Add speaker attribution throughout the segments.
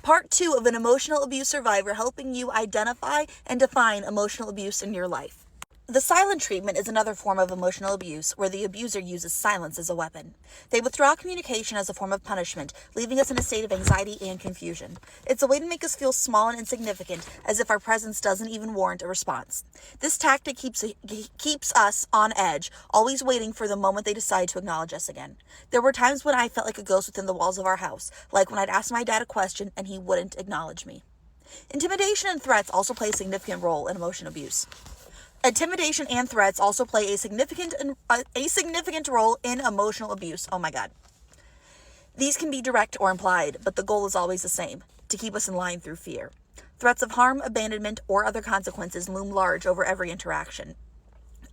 Speaker 1: Part 2 of an emotional abuse survivor, helping you identify and define emotional abuse in your life. The silent treatment is another form of emotional abuse where the abuser uses silence as a weapon. They withdraw communication as a form of punishment, leaving us in a state of anxiety and confusion. It's a way to make us feel small and insignificant, as if our presence doesn't even warrant a response. This tactic keeps us on edge, always waiting for the moment they decide to acknowledge us again. There were times when I felt like a ghost within the walls of our house, like when I'd ask my dad a question and he wouldn't acknowledge me. Intimidation and threats also play a significant role in emotional abuse. Intimidation and threats also play a significant role in emotional abuse. Oh my God. These can be direct or implied, but the goal is always the same, to keep us in line through fear. Threats of harm, abandonment, or other consequences loom large over every interaction.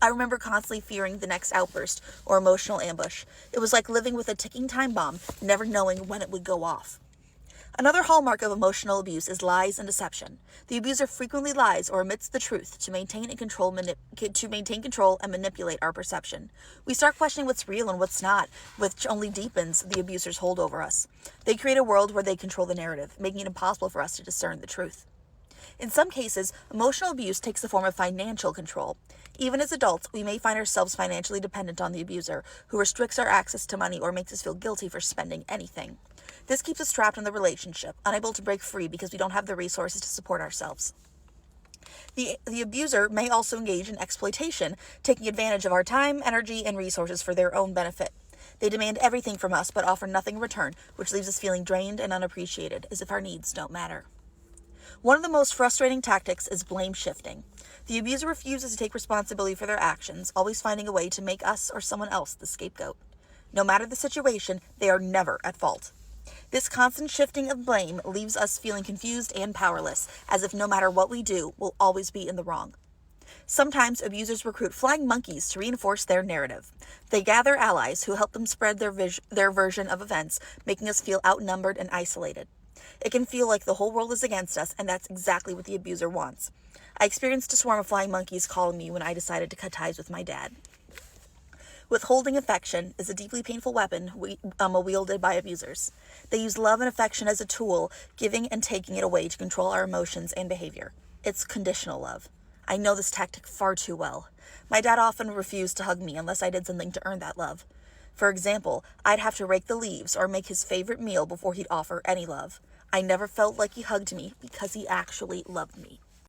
Speaker 1: I remember constantly fearing the next outburst or emotional ambush. It was like living with a ticking time bomb, never knowing when it would go off. Another hallmark of emotional abuse is lies and deception. The abuser frequently lies or omits the truth to maintain control and manipulate our perception. We start questioning what's real and what's not, which only deepens the abuser's hold over us. They create a world where they control the narrative, making it impossible for us to discern the truth. In some cases, emotional abuse takes the form of financial control. Even as adults, we may find ourselves financially dependent on the abuser, who restricts our access to money or makes us feel guilty for spending anything. This keeps us trapped in the relationship, unable to break free because we don't have the resources to support ourselves. The abuser may also engage in exploitation, taking advantage of our time, energy, and resources for their own benefit. They demand everything from us but offer nothing in return, which leaves us feeling drained and unappreciated, as if our needs don't matter. One of the most frustrating tactics is blame shifting. The abuser refuses to take responsibility for their actions, always finding a way to make us or someone else the scapegoat. No matter the situation, they are never at fault. This constant shifting of blame leaves us feeling confused and powerless, as if no matter what we do, we'll always be in the wrong. Sometimes abusers recruit flying monkeys to reinforce their narrative. They gather allies who help them spread their version of events, making us feel outnumbered and isolated. It can feel like the whole world is against us, and that's exactly what the abuser wants. I experienced a swarm of flying monkeys calling me when I decided to cut ties with my dad. Withholding affection is a deeply painful weapon wielded by abusers. They use love and affection as a tool, giving and taking it away to control our emotions and behavior. It's conditional love. I know this tactic far too well. My dad often refused to hug me unless I did something to earn that love. For example, I'd have to rake the leaves or make his favorite meal before he'd offer any love. I never felt like he hugged me because he actually loved me.